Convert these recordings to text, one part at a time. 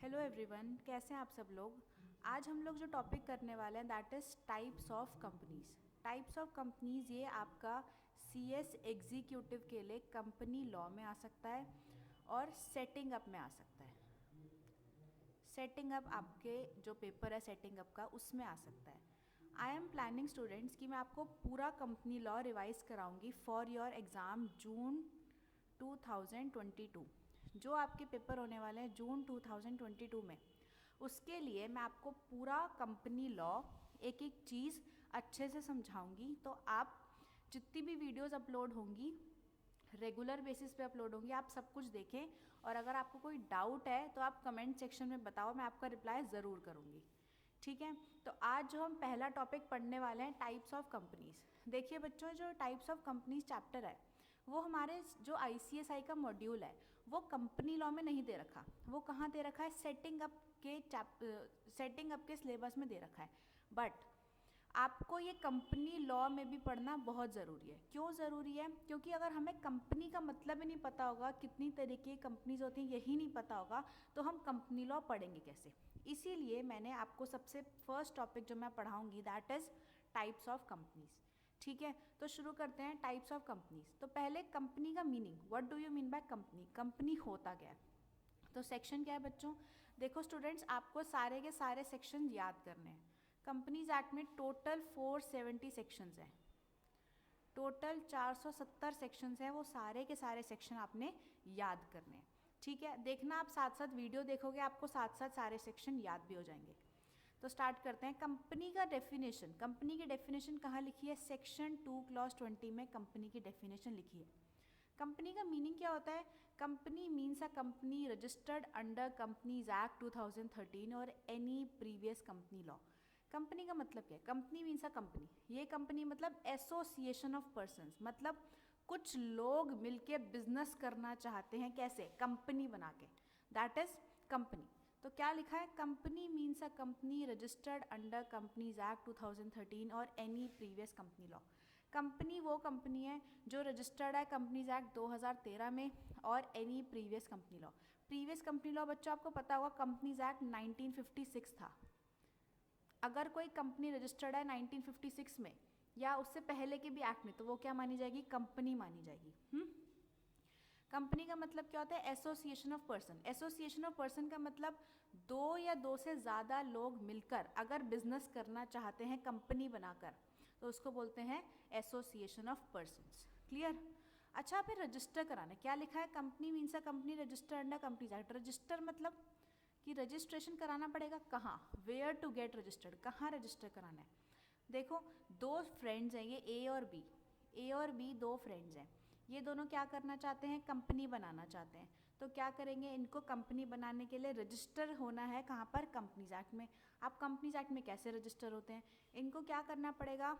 Hello everyone, कैसे हैं आप सब लोग। आज हम लोग जो टॉपिक करने वाले हैं that is types of companies. Types of companies ये आपका सीएस एग्जीक्यूटिव के लिए कंपनी लॉ में आ सकता है और सेटिंग अप में आ सकता है। सेटिंग अप आपके जो पेपर है सेटिंग अप का उसमें आ सकता है। आई एम प्लानिंग स्टूडेंट्स कि मैं आपको पूरा कंपनी लॉ रिवाइज कराऊंगी फॉर योर एग्ज़ाम जून 2022, जो आपके पेपर होने वाले हैं जून 2022 में। उसके लिए मैं आपको पूरा कंपनी लॉ एक एक चीज़ अच्छे से समझाऊंगी। तो आप जितनी भी वीडियोस अपलोड होंगी रेगुलर बेसिस पे अपलोड होंगी, आप सब कुछ देखें। और अगर आपको कोई डाउट है तो आप कमेंट सेक्शन में बताओ, मैं आपका रिप्लाई ज़रूर करूँगी। ठीक है, तो आज जो हम पहला टॉपिक पढ़ने वाले हैं टाइप्स ऑफ कंपनीज़। देखिए बच्चों, जो टाइप्स ऑफ कंपनीज चैप्टर है वो हमारे जो ICSI का मॉड्यूल है वो कंपनी लॉ में नहीं दे रखा। वो कहाँ दे रखा है? सेटिंग अप के सिलेबस में दे रखा है। बट आपको ये कंपनी लॉ में भी पढ़ना बहुत ज़रूरी है। क्यों ज़रूरी है? क्योंकि अगर हमें कंपनी का मतलब ही नहीं पता होगा, कितनी तरीके की कंपनीज होती हैं यही नहीं पता होगा, तो हम कंपनी लॉ पढ़ेंगे कैसे। इसीलिए मैंने आपको सबसे फर्स्ट टॉपिक जो मैं पढ़ाऊँगी that is types of companies. ठीक है, तो शुरू करते हैं टाइप्स ऑफ कंपनीज। तो पहले कंपनी का meaning, what do you mean by company? Company होता क्या है? तो सेक्शन क्या है बच्चों? देखो स्टूडेंट्स, आपको सारे के सारे सेक्शन याद करने हैं। कंपनीज एक्ट में टोटल 470 सेक्शंस हैं, टोटल 470 सेक्शंस हैं। वो सारे के सारे सेक्शन आपने याद करने हैं। ठीक है, देखना आप साथ साथ वीडियो देखोगे, आपको साथ साथ सारे सेक्शन याद भी हो जाएंगे। तो स्टार्ट करते हैं। कंपनी का डेफिनेशन, कंपनी की डेफिनेशन कहाँ लिखी है? सेक्शन 2 क्लॉज 20 में कंपनी की डेफिनेशन लिखी है। कंपनी का मीनिंग क्या होता है? Company means a company registered under companies act 2013 और any previous company law. Company का मतलब क्या है? कंपनी मीन्स अ कंपनी, ये कंपनी मतलब एसोसिएशन ऑफ पर्सन्स, मतलब कुछ लोग मिलके बिजनेस करना चाहते हैं। कैसे? कंपनी बना के, दैट इज कंपनी। तो क्या लिखा है? Company means a company registered under companies act 2013 और any previous company law. Company वो कंपनी है जो रजिस्टर्ड है कंपनीज एक्ट 2013 में और any previous company law. Previous company law बच्चों आपको पता होगा कंपनीज एक्ट 1956 था। अगर कोई कंपनी रजिस्टर्ड है 1956 में या उससे पहले के भी एक्ट में, तो वो क्या मानी जाएगी? कंपनी मानी जाएगी। कंपनी का मतलब क्या होता है? Association of person. Association of person का मतलब दो या दो से ज़्यादा लोग मिलकर अगर बिजनेस करना चाहते हैं कंपनी बनाकर, तो उसको बोलते हैं एसोसिएशन ऑफ पर्सन्स। क्लियर? अच्छा, फिर रजिस्टर कराना क्या लिखा है? Company means a company register under companies act. Register मतलब कि रजिस्ट्रेशन कराना पड़ेगा। कहाँ? वेयर टू गेट रजिस्टर्ड, कहाँ रजिस्टर कराना है? देखो, दो फ्रेंड्स हैं ये ए और बी, ए और बी दो फ्रेंड्स हैं। ये दोनों क्या करना चाहते हैं? कंपनी बनाना चाहते हैं। तो क्या करेंगे? इनको कंपनी बनाने के लिए रजिस्टर होना है। कहाँ पर? कंपनीज एक्ट में। आप कंपनीज एक्ट में कैसे रजिस्टर होते हैं? इनको क्या करना पड़ेगा?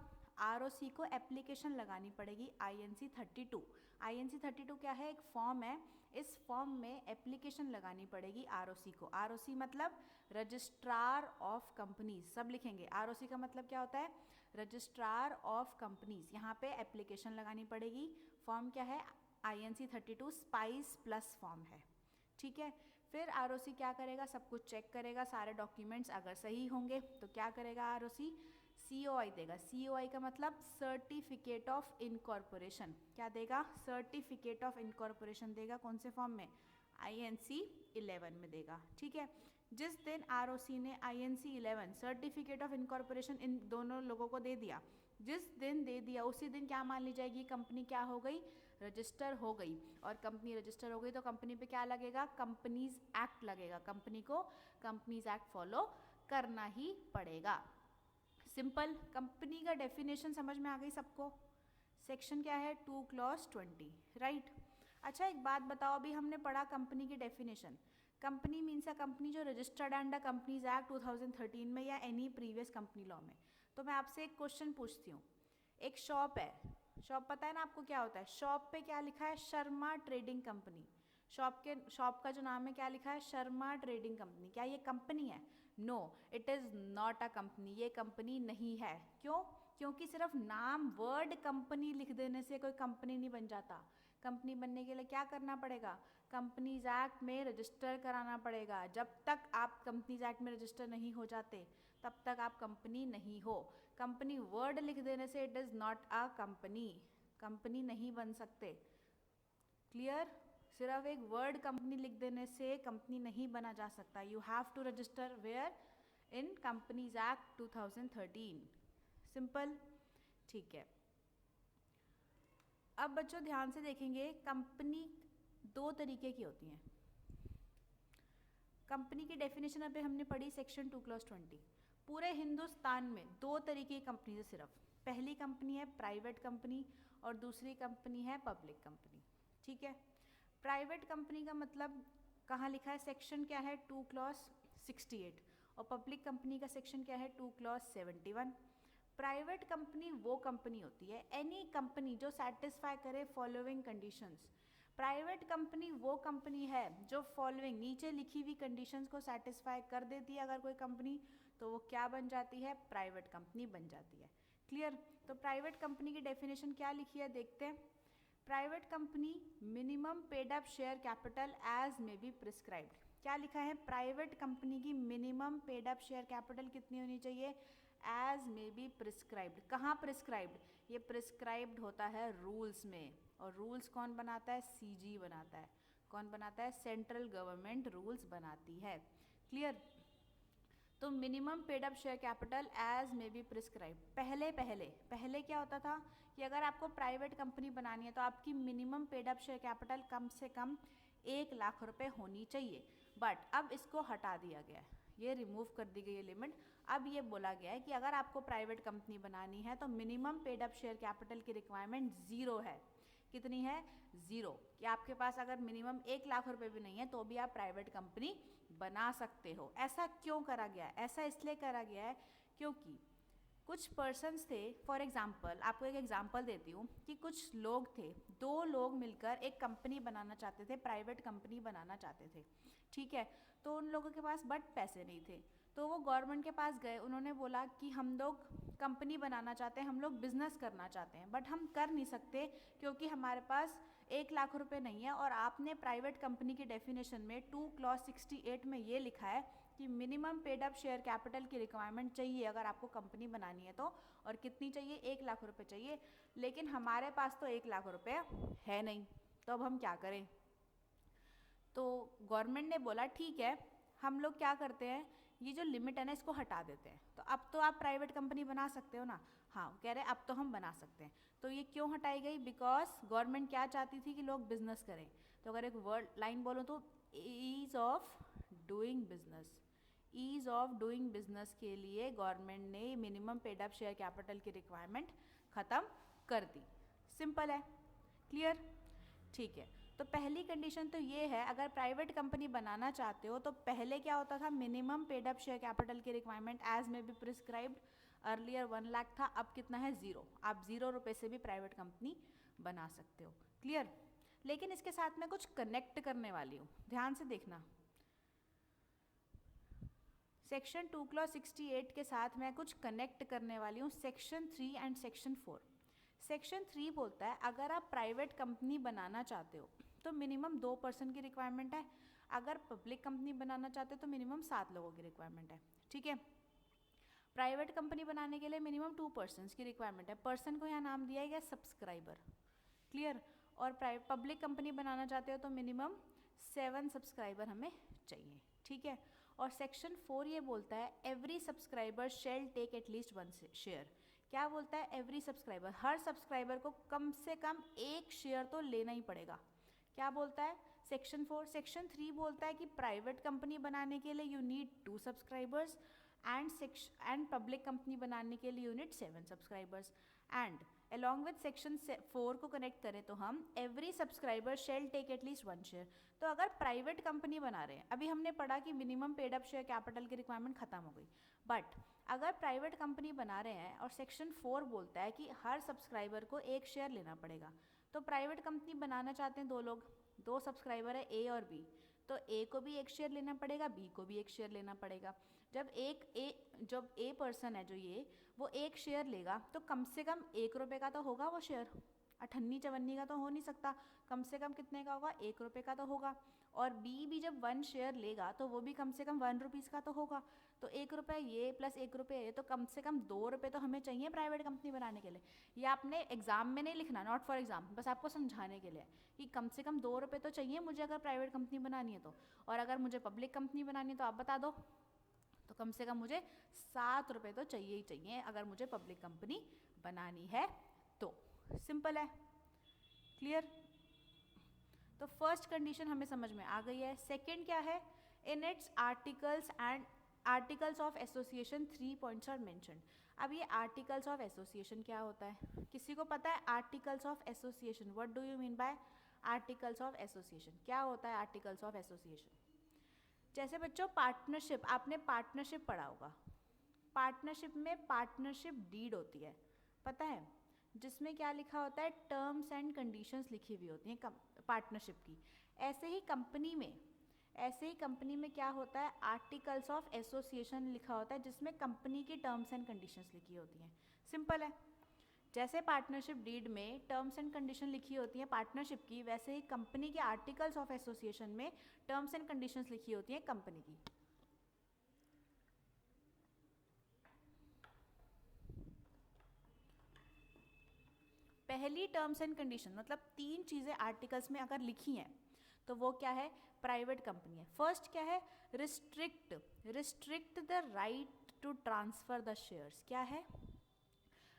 ROC को एप्लीकेशन लगानी पड़ेगी INC 32। INC 32 क्या है? एक फॉर्म है। इस फॉर्म में एप्लीकेशन लगानी पड़ेगी ROC को। ROC मतलब रजिस्ट्रार ऑफ कंपनीज, सब लिखेंगे। ROC का मतलब क्या होता है? Registrar of companies. यहाँ पे एप्लीकेशन लगानी पड़ेगी। फॉर्म क्या है? INC 32 स्पाइस प्लस फॉर्म है। ठीक है, फिर ROC क्या करेगा? सब कुछ चेक करेगा, सारे डॉक्यूमेंट्स अगर सही होंगे तो क्या करेगा? ROC COI देगा। COI का मतलब सर्टिफिकेट ऑफ इनकॉर्पोरेशन। क्या देगा? सर्टिफिकेट ऑफ इनकॉर्पोरेशन देगा। कौन से फॉर्म में? INC 11 में देगा। ठीक है, जिस दिन ROC ने INC 11 certificate of incorporation in दोनों लोगों को दे दिया, जिस दिन दे दिया उसी दिन क्या मान ली जाएगी? कंपनी क्या हो गई? रजिस्टर हो गई। और कंपनी रजिस्टर हो गई तो कंपनी पे क्या लगेगा? कंपनीज एक्ट लगेगा। कंपनी को कंपनीज एक्ट फॉलो करना ही पड़ेगा। सिंपल। कंपनी का डेफिनेशन समझ में आ गई सबको? सेक्शन क्या है? 2 क्लॉज 20, राइट। अच्छा, एक बात बताओ, अभी हमने पढ़ा कंपनी की definition. Company means a company जो रजिस्टर्ड अंडर कंपनीज एक्ट 2013 में या एनी प्रीवियस कंपनी लॉ में। तो मैं आपसे एक क्वेश्चन पूछती हूँ। एक शॉप है, शॉप पता है ना आपको क्या होता है? शॉप पे क्या लिखा है? Sharma trading company. शॉप का जो नाम है क्या लिखा है? Sharma trading company. क्या ये कंपनी है? No, it is not a company. ये कंपनी नहीं है। क्यों? क्योंकि सिर्फ नाम, वर्ड कंपनी लिख देने से कोई कंपनी नहीं बन जाता। कंपनी बनने के लिए क्या करना पड़ेगा? कंपनीज एक्ट में रजिस्टर कराना पड़ेगा। जब तक आप कंपनीज एक्ट में रजिस्टर नहीं हो जाते तब तक आप कंपनी नहीं हो। कंपनी वर्ड लिख देने से it is not a company, company नहीं बन सकते। क्लियर? सिर्फ एक वर्ड कंपनी लिख देने से कंपनी नहीं बना जा सकता। You have to register where? In companies act 2013। Simple, ठीक है। अब बच्चों ध्यान से देखेंगे, कंपनी दो तरीके की होती हैं। कंपनी की डेफिनेशन अभी हमने पढ़ी सेक्शन 2 क्लॉज 20। पूरे हिंदुस्तान में दो तरीके की कंपनी है सिर्फ। पहली कंपनी है प्राइवेट कंपनी और दूसरी कंपनी है पब्लिक कंपनी। ठीक है, प्राइवेट कंपनी का मतलब कहाँ लिखा है, सेक्शन क्या है 2 क्लॉज 68, और पब्लिक कंपनी का सेक्शन क्या है 2 क्लॉज 71। प्राइवेट कंपनी वो कंपनी होती है, एनी कंपनी जो सेटिस्फाई करे फॉलोइंग कंडीशंस। प्राइवेट कंपनी वो कंपनी है जो फॉलोइंग नीचे लिखी हुई कंडीशंस को सेटिस्फाई कर देती है। अगर कोई कंपनी, तो वो क्या बन जाती है, प्राइवेट कंपनी बन जाती है। क्लियर? तो प्राइवेट कंपनी की डेफिनेशन क्या लिखी है देखते हैं। Private company minimum paid up share capital as may be prescribed. क्या लिखा है, प्राइवेट कंपनी की minimum paid up share capital कितनी होनी चाहिए, एज मे बी प्रिस्क्राइब्ड। कहाँ प्रिस्क्राइब्ड, ये प्रिस्क्राइब्ड होता है रूल्स में, और रूल्स कौन बनाता है, सीजी बनाता है। कौन बनाता है, सेंट्रल गवर्नमेंट रूल्स बनाती है। क्लियर? तो minimum paid up share capital as may be prescribe. पहले क्या होता था कि अगर आपको प्राइवेट कंपनी बनानी है तो आपकी minimum paid up share capital कम से कम 1 लाख रुपए होनी चाहिए। बट अब इसको हटा दिया गया है, ये रिमूव कर दी गई है लिमिट। अब ये बोला गया है कि अगर आपको प्राइवेट कंपनी बनानी है तो minimum paid up share capital की रिक्वायरमेंट 0 है। कितनी है, 0। कि आपके पास अगर मिनिमम 1 लाख रुपए भी नहीं है तो भी आप प्राइवेट कंपनी बना सकते हो। ऐसा क्यों करा गया है, ऐसा इसलिए करा गया है क्योंकि कुछ पर्सन्स थे, फॉर एग्जाम्पल आपको एक एग्जाम्पल देती हूँ कि कुछ लोग थे, 2 लोग मिलकर एक कंपनी बनाना चाहते थे, प्राइवेट कंपनी बनाना चाहते थे। ठीक है, तो उन लोगों के पास बट पैसे नहीं थे, तो वो गवर्नमेंट के पास गए। उन्होंने बोला कि हम लोग कंपनी बनाना चाहते हैं, हम लोग बिजनेस करना चाहते हैं, बट हम कर नहीं सकते क्योंकि हमारे पास 1 लाख रुपए नहीं है। और आपने प्राइवेट कंपनी की डेफिनेशन में 2 क्लॉज 68 में ये लिखा है कि minimum paid up share capital की रिक्वायरमेंट चाहिए अगर आपको कंपनी बनानी है तो, और कितनी चाहिए, 1 लाख रुपए चाहिए। लेकिन हमारे पास तो 1 लाख रुपए है नहीं, तो अब हम क्या करें। तो गवर्नमेंट ने बोला ठीक है, हम लोग क्या करते हैं, ये जो लिमिट है ना इसको हटा देते हैं। तो अब तो आप प्राइवेट कंपनी बना सकते हो ना। हाँ, कह रहे अब तो हम बना सकते हैं। तो ये क्यों हटाई गई, बिकॉज गवर्नमेंट क्या चाहती थी कि लोग बिजनेस करें। तो अगर एक वर्ड लाइन बोलो तो ease of doing business, ease of doing business के लिए गवर्नमेंट ने minimum paid up share capital की रिक्वायरमेंट ख़त्म कर दी। सिंपल है, क्लियर? ठीक है, तो पहली कंडीशन तो ये है, अगर प्राइवेट कंपनी बनाना चाहते हो तो पहले क्या होता था, minimum paid up share capital की रिक्वायरमेंट एज में भी प्रिस्क्राइब्ड। अर्लियर 1 लाख था, अब कितना है, 0। आप 0 रुपये से भी प्राइवेट कंपनी बना सकते हो। क्लियर? लेकिन इसके साथ मैं कुछ कनेक्ट करने वाली हूँ, ध्यान से देखना। सेक्शन 2 क्लॉज 68 के साथ मैं कुछ कनेक्ट करने वाली हूँ, सेक्शन 3 एंड सेक्शन 4। सेक्शन 3 बोलता है अगर आप प्राइवेट कंपनी बनाना चाहते हो तो मिनिमम 2 पर्सन की रिक्वायरमेंट है। अगर पब्लिक कंपनी बनाना चाहते हो तो मिनिमम 7 लोगों की रिक्वायरमेंट है। ठीक है, प्राइवेट कंपनी बनाने के लिए मिनिमम 2 पर्सन्स की रिक्वायरमेंट है। पर्सन को यहाँ नाम दिया गया सब्सक्राइबर। क्लियर? और पब्लिक कंपनी बनाना चाहते हो तो मिनिमम 7 सब्सक्राइबर हमें चाहिए। ठीक है, और सेक्शन 4 ये बोलता है every subscriber shall take at least 1 share. क्या बोलता है, एवरी सब्सक्राइबर, हर सब्सक्राइबर को कम से कम 1 शेयर तो लेना ही पड़ेगा। क्या बोलता है सेक्शन 4? सेक्शन 3 बोलता है कि प्राइवेट कंपनी बनाने के लिए you need 2 subscribers and public company बनाने के लिए you need 7 subscribers. And along with section 4 को कनेक्ट करें तो हम every subscriber shall take at least 1 share. तो अगर प्राइवेट कंपनी बना रहे हैं, अभी हमने पढ़ा कि minimum paid up share capital की रिक्वायरमेंट खत्म हो गई, बट अगर प्राइवेट कंपनी बना रहे हैं और सेक्शन 4 बोलता है कि हर सब्सक्राइबर को 1 शेयर लेना पड़ेगा, तो प्राइवेट कंपनी बनाना चाहते हैं 2 लोग, 2 सब्सक्राइबर है ए और बी, तो ए को भी 1 शेयर लेना पड़ेगा, बी को भी 1 शेयर लेना पड़ेगा। जब ए पर्सन है जो ये वो 1 शेयर लेगा तो कम से कम 1 रुपये का तो होगा वो शेयर। अठन्नी चवन्नी का तो हो नहीं सकता, कम से कम कितने का होगा, 1 रुपये का तो होगा। और बी भी जब 1 शेयर लेगा तो वो भी कम से कम 1 रुपीज़ का तो होगा। तो 1 रुपये ये प्लस 1 रुपये ये, तो कम से कम 2 रुपये तो हमें चाहिए प्राइवेट कंपनी बनाने के लिए। ये आपने एग्जाम में नहीं लिखना, नॉट फॉर एग्जाम, बस आपको समझाने के लिए कि कम से कम 2 रुपये तो चाहिए मुझे अगर प्राइवेट कंपनी बनानी है तो। और अगर मुझे पब्लिक कंपनी बनानी है तो आप बता दो, तो कम से कम मुझे 7 रुपये तो चाहिए ही चाहिए अगर मुझे पब्लिक कंपनी बनानी है तो। सिंपल है, क्लियर। तो फर्स्ट कंडीशन हमें समझ में आ गई है। सेकंड क्या है, in its articles and articles of association 3 points are mentioned. अब ये आर्टिकल्स ऑफ एसोसिएशन क्या होता है, किसी को पता है articles of association, what do you mean by articles of association, क्या होता है आर्टिकल्स ऑफ एसोसिएशन? जैसे बच्चों पार्टनरशिप, आपने पार्टनरशिप पढ़ा होगा, पार्टनरशिप में पार्टनरशिप डीड होती है, पता है, जिसमें क्या लिखा होता है, टर्म्स एंड कंडीशंस लिखी हुई होती हैं पार्टनरशिप की। ऐसे ही कंपनी में क्या होता है, आर्टिकल्स ऑफ एसोसिएशन लिखा होता है जिसमें कंपनी की टर्म्स एंड कंडीशंस लिखी होती हैं। सिंपल है, जैसे पार्टनरशिप डीड में टर्म्स एंड कंडीशन लिखी होती है पार्टनरशिप की, वैसे ही कंपनी के आर्टिकल्स ऑफ एसोसिएशन में टर्म्स एंड कंडीशंस लिखी होती हैं कंपनी की। पहली टर्म्स एंड कंडीशन मतलब 3 चीज़ें आर्टिकल्स में अगर लिखी हैं तो वो क्या है, प्राइवेट कंपनी है। फर्स्ट क्या है, restrict the right to transfer the shares. क्या है,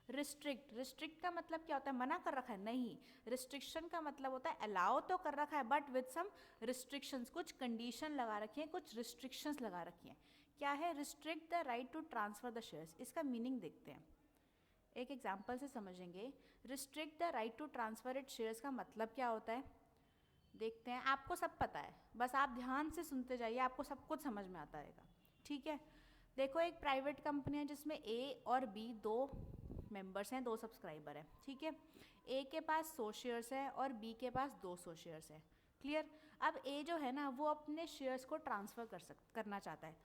रिस्ट्रिक्ट का मतलब क्या होता है, मना कर रखा है, नहीं। रिस्ट्रिक्शन का मतलब होता है अलाउ तो कर रखा है बट विद सम रिस्ट्रिक्शंस, कुछ कंडीशन लगा रखी है, कुछ रिस्ट्रिक्शंस लगा रखी हैं। क्या है, restrict the right to transfer the shares. इसका मीनिंग देखते हैं, एक एग्जाम्पल से समझेंगे। Restrict the right to transfer it shares का मतलब क्या होता है, देखते हैं। आपको सब पता है, बस आप ध्यान से सुनते जाइए, आपको सब कुछ समझ में आता रहेगा, ठीक है। देखो एक प्राइवेट कंपनी है जिसमें ए और बी 2 मेंबर्स हैं, 2 सब्सक्राइबर हैं, ठीक है। ए के पास 100 शेयर्स है और बी के पास 200 शेयर्स है, क्लियर। अब ए जो है ना वो अपने शेयर्स को ट्रांसफ़र करना चाहता है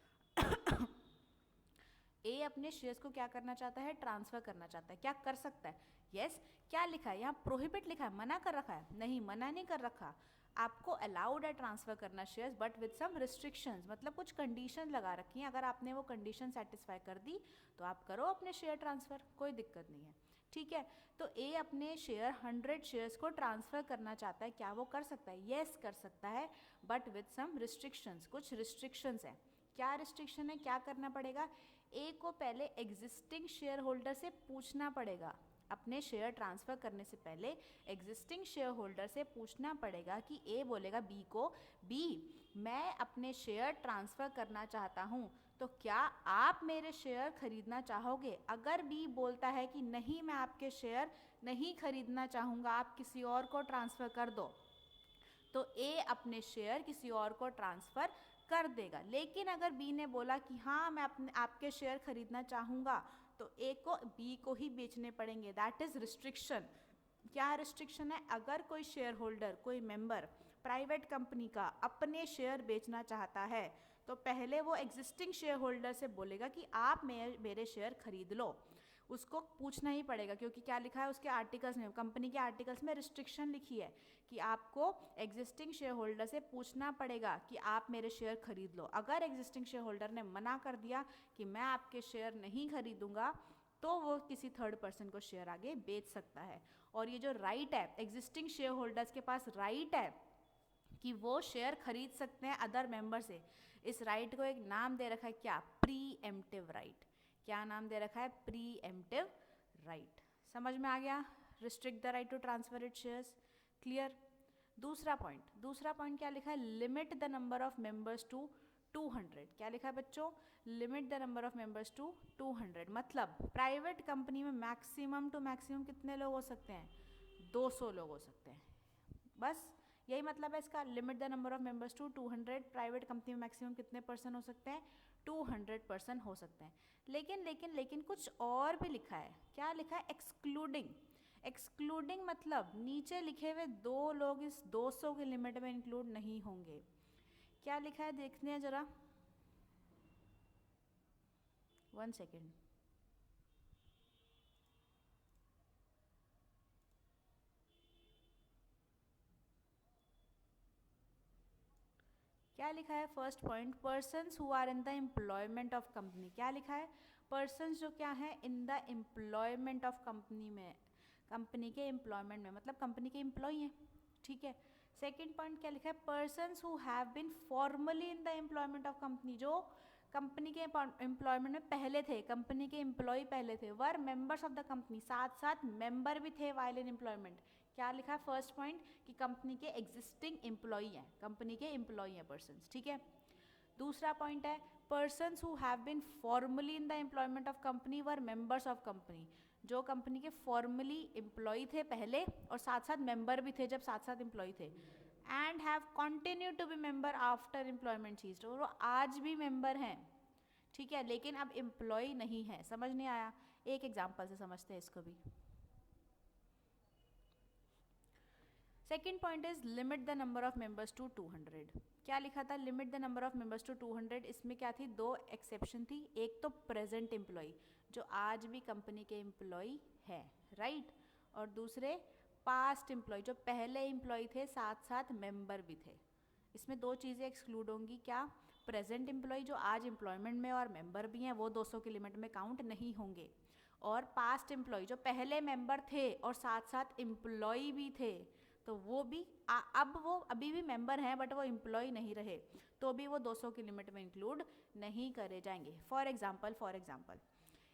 ए अपने शेयर्स को क्या करना चाहता है, ट्रांसफ़र करना चाहता है। क्या कर सकता है, यस। क्या लिखा है यहाँ, प्रोहिबिट लिखा है, मना कर रखा है, नहीं मना नहीं कर रखा, आपको अलाउड है ट्रांसफ़र करना shares but with some restrictions, मतलब कुछ कंडीशन लगा रखी हैं। अगर आपने वो कंडीशन सेटिस्फाई कर दी तो आप करो अपने शेयर ट्रांसफ़र, कोई दिक्कत नहीं है, ठीक है। तो ए अपने शेयर 100 शेयर्स को ट्रांसफ़र करना चाहता है, क्या वो कर सकता है, यस कर सकता है बट विद सम रिस्ट्रिक्शंस, कुछ रिस्ट्रिक्शंस हैं। क्या रिस्ट्रिक्शन है, क्या करना पड़ेगा, ए को पहले एग्जिस्टिंग शेयर होल्डर से पूछना पड़ेगा, अपने शेयर ट्रांसफ़र करने से पहले एग्जिस्टिंग शेयर होल्डर से पूछना पड़ेगा कि ए बोलेगा बी को, बी मैं अपने शेयर ट्रांसफ़र करना चाहता हूँ, तो क्या आप मेरे शेयर खरीदना चाहोगे। अगर बी बोलता है कि नहीं मैं आपके शेयर नहीं खरीदना चाहूँगा, आप किसी और को ट्रांसफ़र कर दो, तो ए अपने शेयर किसी और को ट्रांसफ़र कर देगा। लेकिन अगर बी ने बोला कि हाँ मैं आपके शेयर खरीदना चाहूँगा, तो ए को बी को ही बेचने पड़ेंगे, दैट इज़ रिस्ट्रिक्शन। क्या रिस्ट्रिक्शन है, अगर कोई शेयर होल्डर, कोई मेंबर प्राइवेट कंपनी का अपने शेयर बेचना चाहता है तो पहले वो एग्जिस्टिंग शेयर होल्डर से बोलेगा कि आप मेरे शेयर खरीद लो, उसको पूछना ही पड़ेगा, क्योंकि क्या लिखा है उसके आर्टिकल्स में, कंपनी के आर्टिकल्स में रिस्ट्रिक्शन लिखी है कि आपको एग्जिस्टिंग शेयर होल्डर से पूछना पड़ेगा कि आप मेरे शेयर खरीद लो। अगर एग्जिस्टिंग शेयर होल्डर ने मना कर दिया कि मैं आपके शेयर नहीं खरीदूंगा, तो वो किसी थर्ड पर्सन को शेयर आगे बेच सकता है। और ये जो राइट है, एग्जिस्टिंग शेयर होल्डर्स के पास राइट है कि वो शेयर खरीद सकते हैं अदर मेंबर से, इस राइट को एक नाम दे रखा है, क्या, प्री एम्प्टिव राइट। क्या नाम दे रखा है, प्री एम्प्टिव राइट। समझ में आ गया, restrict the right to transfer it shares, clear. दूसरा पॉइंट क्या लिखा है, limit the number of members to 200। क्या लिखा है बच्चों, limit the number of members to 200, मतलब प्राइवेट कंपनी में मैक्सिमम टू मैक्सिमम कितने लोग हो सकते हैं, 200 लोग हो सकते हैं, बस यही मतलब है इसका, limit the number of members to 200। Private company में मैक्सिमम कितने पर्सन हो सकते हैं, 200 पर्सन हो सकते हैं। लेकिन कुछ और भी लिखा है। क्या लिखा है, एक्सक्लूडिंग मतलब नीचे लिखे हुए 2 लोग इस 200 की लिमिट में इंक्लूड नहीं होंगे। क्या लिखा है देखते हैं जरा, 1 सेकेंड। क्या लिखा है first point, persons who are in the employment of company, क्या लिखा है, पर्सन्स जो क्या है in the employment of company में, कंपनी के एम्प्लॉयमेंट में, मतलब कंपनी के एम्प्लॉय हैं, ठीक है। सेकंड पॉइंट क्या लिखा है, persons who have been formally in the employment of company, जो कंपनी के एम्प्लॉयमेंट में पहले थे, कंपनी के एम्प्लॉय पहले थे, were members of the company, साथ साथ मेंबर भी थे वाइल इन एम्प्लॉयमेंट। क्या लिखा है फर्स्ट पॉइंट कि कंपनी के एग्जिस्टिंग एम्प्लॉय हैं, कंपनी के एम्प्लॉय हैं पर्सन्स, ठीक है। दूसरा पॉइंट है persons who have been formally in the employment of company were members of company, जो कंपनी के फॉर्मली एम्प्लॉय थे पहले और साथ साथ मेंबर भी थे जब साथ साथ एम्प्लॉय थे, and have continue to be member after employment cease, तो वो आज भी मेंबर हैं, ठीक है, लेकिन अब एम्प्लॉय नहीं है। समझ नहीं आया, एक एग्जांपल से समझते हैं इसको भी। Second point is limit the number of members to 200, क्या लिखा था, limit the number of members to 200, इसमें क्या थी, दो एक्सेप्शन थी, एक तो प्रेजेंट एम्प्लॉय जो आज भी कंपनी के एम्प्लॉय है, राइट, और दूसरे पास्ट एम्प्लॉय जो पहले एम्प्लॉय थे साथ साथ मेंबर भी थे। इसमें दो चीज़ें एक्सक्लूड होंगी, क्या, प्रेजेंट एम्प्लॉय जो आज एम्प्लॉयमेंट में और मेंबर भी हैं वो 200 के लिमिट में काउंट नहीं होंगे, और पास्ट एम्प्लॉय जो पहले मेंबर थे और साथ साथ एम्प्लॉय भी थे तो वो भी अब वो अभी भी मेंबर हैं बट वो एम्प्लॉय नहीं रहे तो भी वो 200 की लिमिट में इंक्लूड नहीं करे जाएंगे। फॉर एग्जांपल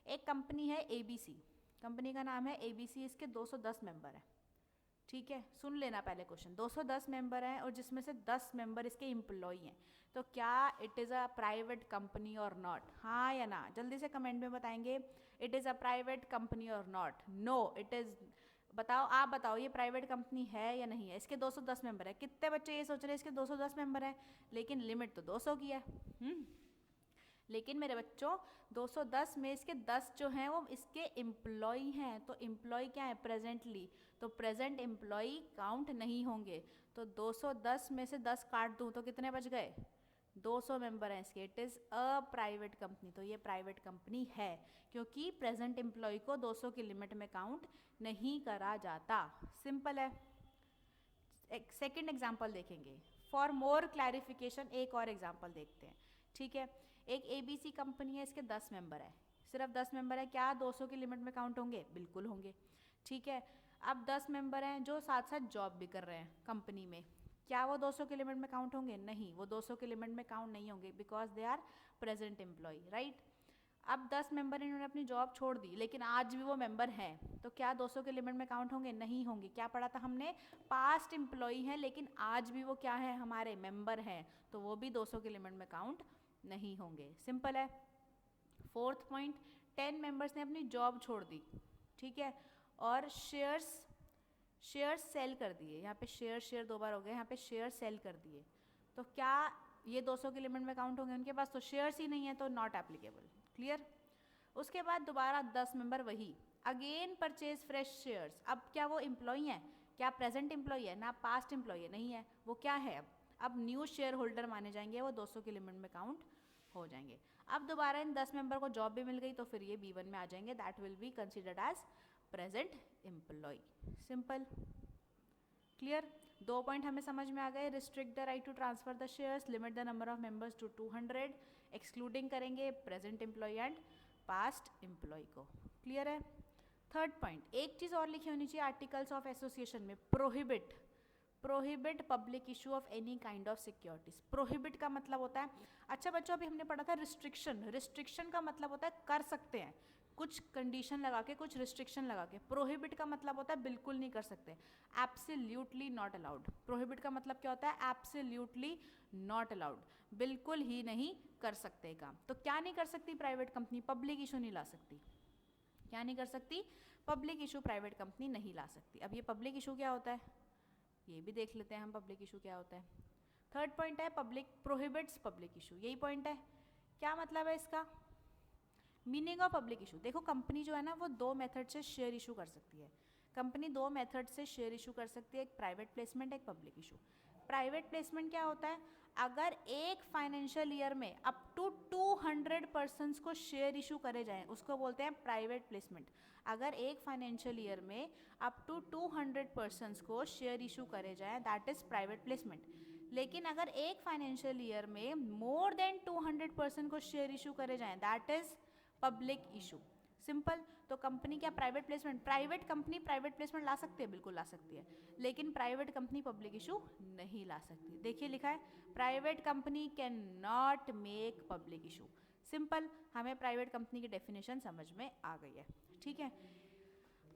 एक कंपनी है ABC, कंपनी का नाम है ABC, इसके 210 मेंबर हैं, ठीक है। सुन लेना पहले क्वेश्चन, 210 मेंबर हैं और जिसमें से 10 मेंबर इसके एम्प्लॉय हैं, तो क्या it is a private company और नॉट, हाँ या ना, जल्दी से कमेंट में बताएंगे, it is a private company और नॉट, नो इट इज़, बताओ, आप बताओ ये प्राइवेट कंपनी है या नहीं है। इसके 210 मेंबर है, कितने बच्चे ये सोच रहे हैं इसके 210 मेंबर है, लेकिन लिमिट तो 200 की है, लेकिन मेरे बच्चों 210 में इसके 10 जो हैं वो इसके एम्प्लॉय हैं, तो एम्प्लॉय क्या है प्रेजेंटली, तो प्रेजेंट एम्प्लॉय काउंट नहीं होंगे, तो 210 में से 10 काट दूँ तो कितने बच गए, 200 मेंबर हैं इसके, it is a private company, तो ये प्राइवेट कंपनी है क्योंकि प्रेजेंट एम्प्लॉय को 200 की लिमिट में काउंट नहीं करा जाता, सिंपल है। एक सेकेंड एग्जाम्पल देखेंगे, फॉर मोर क्लैरिफिकेशन एक और एग्जाम्पल देखते हैं, ठीक है। एक ABC कंपनी है, इसके 10 मेंबर है, सिर्फ 10 मेंबर है, क्या 200 की लिमिट में काउंट होंगे, बिल्कुल होंगे, ठीक है। अब 10 मेंबर हैं जो साथ साथ जॉब भी कर रहे हैं कंपनी में, क्या वो 200 के लिमिट में काउंट होंगे, नहीं, वो 200 के लिमिट में काउंट नहीं होंगे because they are present employ, right. अब 10 मेंबर इन्होंने अपनी जॉब छोड़ दी लेकिन आज भी वो मेंबर हैं, तो क्या 200 के लिमिट में काउंट होंगे, नहीं होंगे। क्या पढ़ा था हमने, पास्ट एम्प्लॉय हैं लेकिन आज भी वो क्या है, हमारे मेंबर हैं, तो वो भी 200 के लिमिट में काउंट नहीं होंगे, सिंपल है। फोर्थ पॉइंट, 10 मेंबर्स ने अपनी जॉब छोड़ दी, ठीक है, और शेयर्स सेल कर दिए, यहाँ पे शेयर 2 बार हो गए, यहाँ पे शेयर सेल कर दिए, तो क्या ये 200 की लिमिट में काउंट होंगे, उनके पास तो शेयर्स ही नहीं है तो नॉट एप्लीकेबल, क्लियर। उसके बाद दोबारा 10 मेंबर वही अगेन परचेज फ्रेश शेयर्स, अब क्या वो एम्प्लॉय हैं, क्या प्रेजेंट एम्प्लॉय है ना पास्ट एम्प्लॉय है, नहीं है, वो क्या है अब न्यू शेयर होल्डर माने जाएंगे, वो 200 की लिमिट में काउंट हो जाएंगे। अब दोबारा इन 10 मेंबर को जॉब भी मिल गई तो फिर ये B1 में आ जाएंगे, that will be considered as present employ, simple, clear. 2 point हमें समझ में आ गए, restrict the right to transfer the shares, limit the number of members to 200, excluding करेंगे present employ and past employ को, क्लियर है। थर्ड पॉइंट, एक चीज़ और लिखी होनी चाहिए आर्टिकल्स ऑफ एसोसिएशन में, prohibit public issue of any kind of securities. Prohibit का मतलब होता है, अच्छा बच्चों अभी हमने पढ़ा था रिस्ट्रिक्शन का मतलब होता है कर सकते हैं, कुछ कंडीशन लगा के, कुछ रिस्ट्रिक्शन लगा के। प्रोहिबिट का मतलब होता है बिल्कुल नहीं कर सकते, एब्सोल्युटली नॉट अलाउड। प्रोहिबिट का मतलब क्या होता है, एब्सोल्युटली नॉट अलाउड, बिल्कुल ही नहीं कर सकते काम। तो क्या नहीं कर सकती प्राइवेट कंपनी, पब्लिक इशू नहीं ला सकती, क्या नहीं कर सकती, पब्लिक इशू प्राइवेट कंपनी नहीं ला सकती। अब ये पब्लिक इशू क्या होता है, ये भी देख लेते हैं हम, पब्लिक इशू क्या होता है। थर्ड पॉइंट है पब्लिक प्रोहिबिट्स पब्लिक इशू, यही पॉइंट है। क्या मतलब है इसका, मीनिंग ऑफ पब्लिक इशू, देखो कंपनी जो है ना वो 2 मेथड से शेयर इशू कर सकती है, कंपनी 2 मेथड से शेयर इशू कर सकती है, एक प्राइवेट प्लेसमेंट, एक पब्लिक इशू। प्राइवेट प्लेसमेंट क्या होता है, अगर एक फाइनेंशियल ईयर में अप टू 200 पर्सन्स को शेयर इशू करे जाएं उसको बोलते हैं प्राइवेट प्लेसमेंट। अगर एक फाइनेंशियल ईयर में अप टू 200 पर्सन्स को शेयर इशू करे जाएं दैट इज प्राइवेट प्लेसमेंट। लेकिन अगर एक फाइनेंशियल ईयर में मोर देन 200% को शेयर इशू करे जाएं, that is public issue. Simple. तो कंपनी क्या private placement, private company private placement ला सकती है, बिल्कुल ला सकती है, लेकिन प्राइवेट कंपनी पब्लिक इशू नहीं ला सकती। देखिए लिखा है private company can not make public issue. Simple. हमें प्राइवेट कंपनी की डेफिनेशन समझ में आ गई है, ठीक है।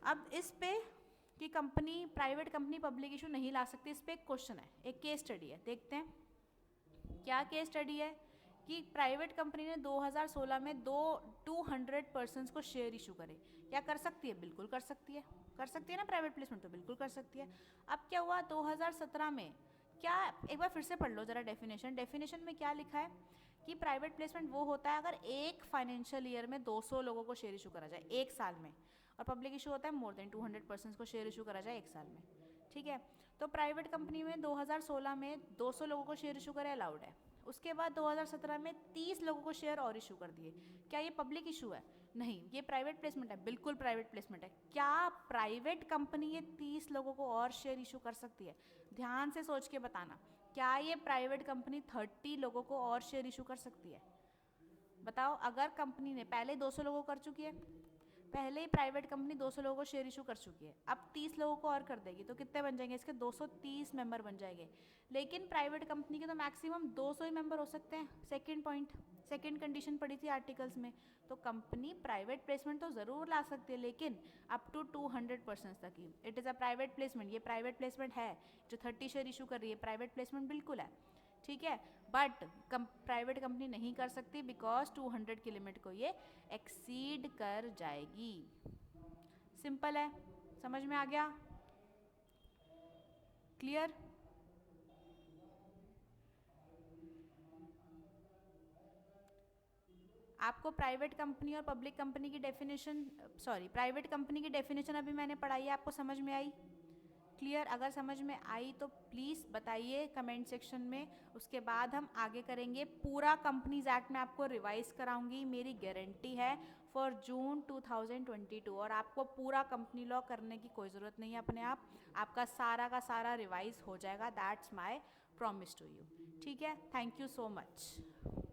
अब इस पे कि company private company public issue नहीं ला सकती, इस पे एक क्वेश्चन है, एक केस स्टडी है, देखते हैं क्या केस स्टडी है कि प्राइवेट कंपनी ने 2016 में 200 पर्सन्स को शेयर इशू करे। क्या कर सकती है? बिल्कुल कर सकती है, कर सकती है ना प्राइवेट प्लेसमेंट, तो बिल्कुल कर सकती है। अब क्या हुआ 2017 में, क्या एक बार फिर से पढ़ लो जरा डेफिनेशन। डेफिनेशन में क्या लिखा है कि प्राइवेट प्लेसमेंट वो होता है अगर एक फाइनेंशियल ईयर में 200 लोगों को शेयर इशू करा जाए एक साल में, और पब्लिक इशू होता है मोर देन 200 पर्सन्स को शेयर इशू करा जाए एक साल में, ठीक है। तो प्राइवेट कंपनी में 2016 में 200 लोगों को शेयर इशू करे अलाउड है। उसके बाद 2017 में 30 लोगों को शेयर और इशू कर दिए। क्या ये पब्लिक इशू है? नहीं, ये प्राइवेट प्लेसमेंट है, बिल्कुल प्राइवेट प्लेसमेंट है। क्या प्राइवेट कंपनी ये 30 लोगों को और शेयर इशू कर सकती है? ध्यान से सोच के बताना, क्या ये प्राइवेट कंपनी 30 लोगों को और शेयर इशू कर सकती है? बताओ। अगर कंपनी ने पहले 200 लोगों को कर चुकी है, पहले ही प्राइवेट कंपनी 200 लोगों को शेयर इशू कर चुकी है, अब 30 लोगों को और कर देगी, तो कितने बन जाएंगे इसके? 230 मेंबर बन जाएंगे। लेकिन प्राइवेट कंपनी के तो मैक्सिमम 200 ही मेंबर हो सकते हैं। सेकंड पॉइंट, सेकंड कंडीशन पड़ी थी आर्टिकल्स में। तो कंपनी प्राइवेट प्लेसमेंट तो ज़रूर ला सकती है, लेकिन अप टू 200 पर्सन तक ही। It is a private placement, ये प्राइवेट प्लेसमेंट है। जो 30 शेयर इशू कर रही है प्राइवेट प्लेसमेंट बिल्कुल है, ठीक है। बट प्राइवेट कंपनी नहीं कर सकती बिकॉज 200 की लिमिट को ये एक्सीड कर जाएगी। सिंपल है, समझ में आ गया? क्लियर? आपको प्राइवेट कंपनी और पब्लिक कंपनी की डेफिनेशन, सॉरी प्राइवेट कंपनी की डेफिनेशन अभी मैंने पढ़ाई है, आपको समझ में आई? क्लियर? अगर समझ में आई तो प्लीज़ बताइए कमेंट सेक्शन में। उसके बाद हम आगे करेंगे। पूरा कंपनीज एक्ट में आपको रिवाइज कराऊंगी, मेरी गारंटी है, फॉर जून 2022। और आपको पूरा कंपनी लॉ करने की कोई ज़रूरत नहीं है अपने आप, आपका सारा का सारा रिवाइज हो जाएगा। That's my promise to you, ठीक है। Thank you so much.